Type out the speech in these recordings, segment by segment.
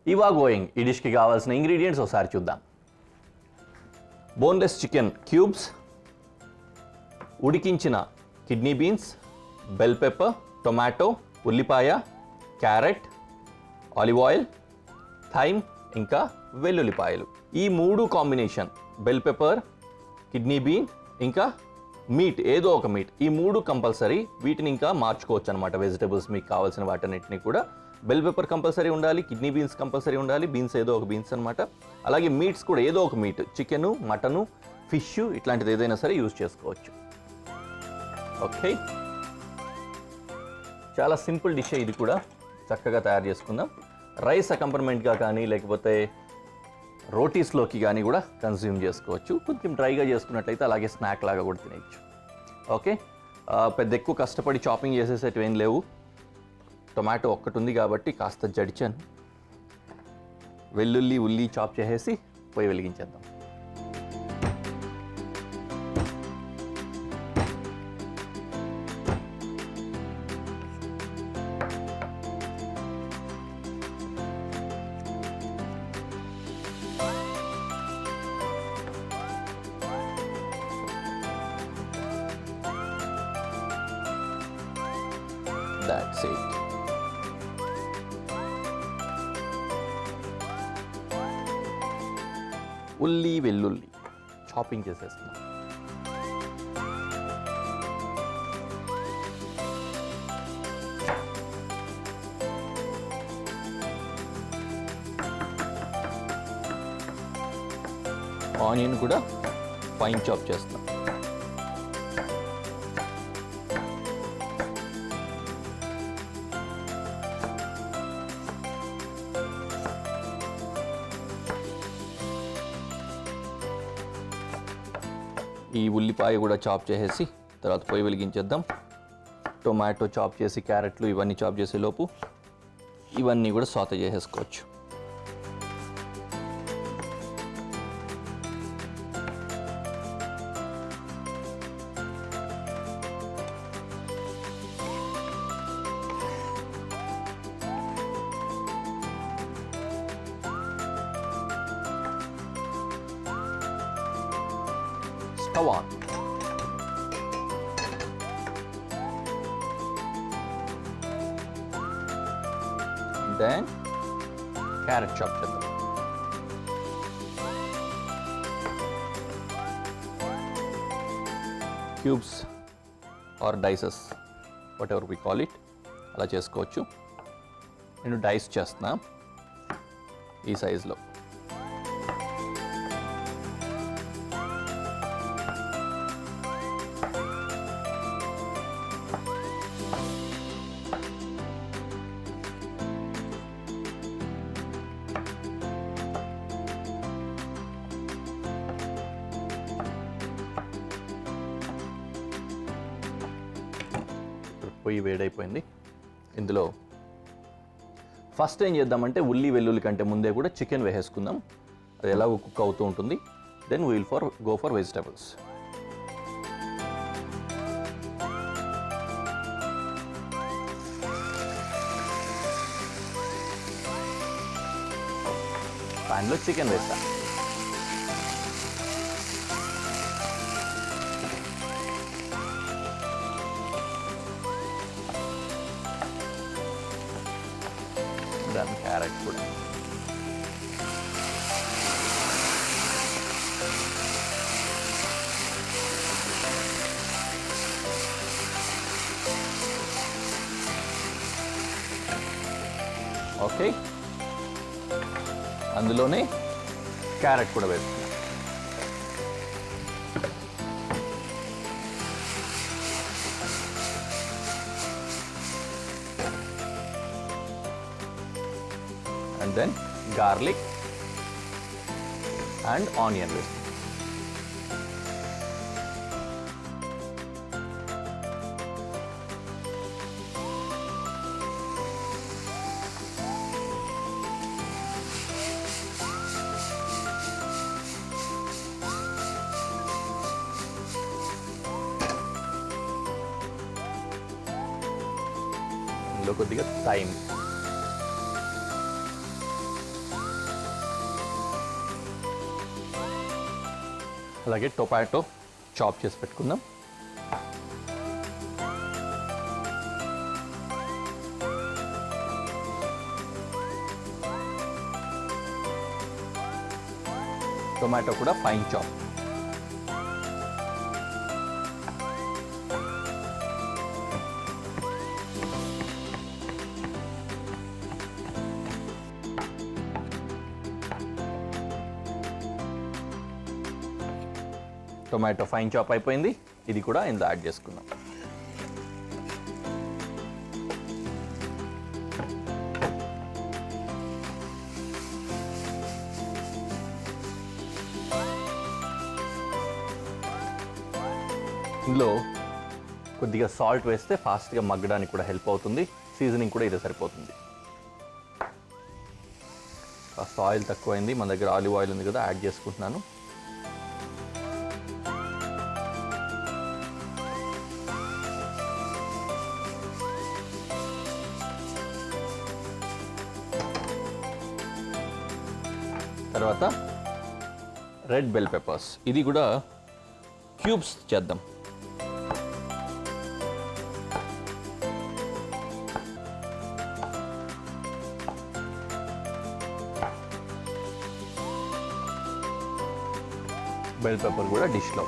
ఇవా గోయింగ్ ఈ డిష్కి కావాల్సిన ఇంగ్రీడియంట్స్ ఒకసారి చూద్దాం. బోన్లెస్ చికెన్ క్యూబ్స్, ఉడికించిన kidney beans, bell pepper, tomato, ఉల్లిపాయ, క్యారెట్, ఆలివ్ ఆయిల్, థైమ్, ఇంకా వెల్లుల్లిపాయలు. ఈ 3 combination bell pepper, kidney bean, ఇంకా మీట్, ఏదో ఒక మీట్, ఈ 3 కంపల్సరీ. వీటిని ఇంకా మార్చుకోవచ్చు అనమాట. వెజిటబుల్స్ మీకు కావాల్సిన వాటన్నిటిని కూడా. బెల్ పెప్పర్ కంపల్సరీ ఉండాలి, కిడ్నీ బీన్స్ కంపల్సరీ ఉండాలి, బీన్స్ ఏదో ఒక బీన్స్ అనమాట. అలాగే మీట్స్ కూడా ఏదో ఒక మీట్, చికెను, మటను, ఫిష్, ఇట్లాంటిది ఏదైనా సరే యూజ్ చేసుకోవచ్చు. ఓకే, చాలా సింపుల్ డిష్ ఇది కూడా. చక్కగా తయారు చేసుకుందాం. రైస్ అకంపర్మెంట్గా కానీ లేకపోతే రోటీస్లోకి కానీ కూడా కన్జ్యూమ్ చేసుకోవచ్చు. కొంచెం డ్రైగా చేసుకున్నట్లయితే అలాగే స్నాక్ లాగా కూడా తినేయచ్చు. ఓకే, పెద్ద ఎక్కువ కష్టపడి చాపింగ్ చేసేసేటివి ఏం లేవు. టొమాటో ఒక్కటి ఉంది కాబట్టి కాస్త జడిచాను. వెల్లుల్లి, ఉల్లి చాప్ చేసేసి పొయ్యి వెలిగించేద్దాం. That's it. ఉల్లి, వెల్లుల్లి చాపింగ్ చేసేస్తున్నాం. ఆనియన్ కూడా ఫైన్ చాప్ చేస్తున్నాం. ఈ ఉల్లిపాయ కూడా చాప్ చేసేసి తర్వాత పొయ్యి వెలిగించేద్దాం. టొమాటో చాప్ చేసి, క్యారెట్లు ఇవన్నీ చాప్ చేసే లోపు ఇవన్నీ కూడా సాతే చేసేసుకోవచ్చు. Stove on. Then carrot chop చేద్దాం. Cubes or dices, whatever we call it, అలా చేసుకోవచ్చు. నేను డైస్ చేస్తున్నా ఈ సైజులో. పొయ్యి వేడైపోయింది. ఇందులో ఫస్ట్ ఏం చేద్దామంటే ఉల్లి, వెల్లుల్లి కంటే ముందే కూడా చికెన్ వేసేసుకుందాం. అది ఎలాగో కుక్ అవుతూ ఉంటుంది. Then we'll go for vegetables. ప్యాన్లో చికెన్ వేస్తా. దాని క్యారెట్ కూడా. ఓకే, అందులోనే క్యారెట్ కూడా వేస్తాం. And then garlic and onion వేస్తాం. ఇందులో కొద్దిగా థైమ్, అలాగే టొమాటో చాప్ చేసి పెట్టుకుందాం. టొమాటో కూడా fine chop. Tomato fine chop అయిపోయింది. ఇది కూడా ఇందులో యాడ్ చేసుకుందాం. ఇందులో కొద్దిగా సాల్ట్ వేస్తే ఫాస్ట్గా మగ్గడానికి కూడా హెల్ప్ అవుతుంది. సీజనింగ్ కూడా ఇదే సరిపోతుంది. కాస్త ఆయిల్ తక్కువైంది, మన దగ్గర ఆలివ్ ఆయిల్ ఉంది కదా, యాడ్ చేసుకుంటున్నాను. తర్వాత రెడ్ బెల్ పెప్పర్స్, ఇది కూడా క్యూబ్స్ చేద్దాం. బెల్ పెప్పర్ కూడా డిష్లో.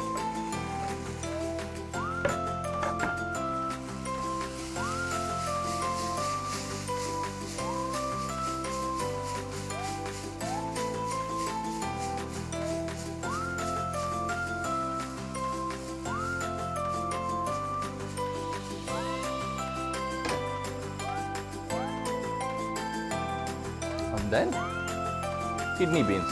And then kidney beans.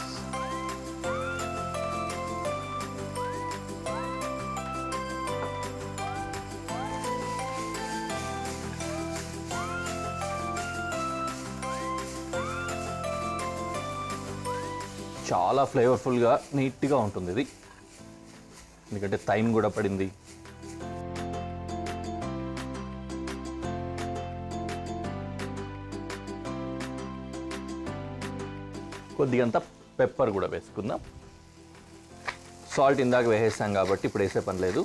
చాలా ఫ్లేవర్ఫుల్గా నీట్గా ఉంటుంది ఇది, ఎందుకంటే టైం కూడా పడింది. కొద్దిగంత పెప్పర్ కూడా వేసుకుందాం. సాల్ట్ ఇందాక వేసేసాం కాబట్టి ఇప్పుడు వేసే పని లేదు.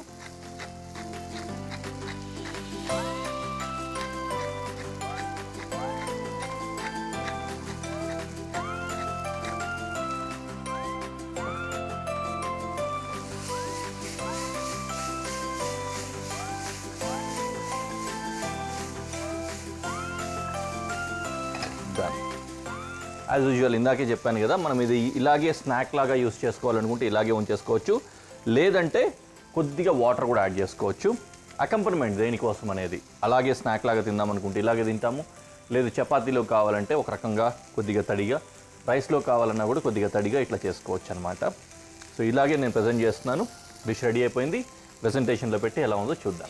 యాజ్ యూజువల్ ఇందాకే చెప్పాను కదా, మనం ఇది ఇలాగే స్నాక్ లాగా యూస్ చేసుకోవాలనుకుంటే ఇలాగే ఉంచేసుకోవచ్చు, లేదంటే కొద్దిగా వాటర్ కూడా యాడ్ చేసుకోవచ్చు. అకంపనిమెంట్ దేనికోసం అనేది, అలాగే స్నాక్ లాగా తిందామనుకుంటే ఇలాగే తింటాము, లేదు చపాతీలో కావాలంటే ఒక రకంగా కొద్దిగా తడిగా, రైస్లో కావాలన్నా కూడా కొద్దిగా తడిగా ఇట్లా చేసుకోవచ్చు అనమాట. సో ఇలాగే నేను ప్రజెంట్ చేస్తున్నాను. డిష్ రెడీ అయిపోయింది. ప్రెజెంటేషన్లో పెట్టి ఎలా ఉందో చూద్దాం.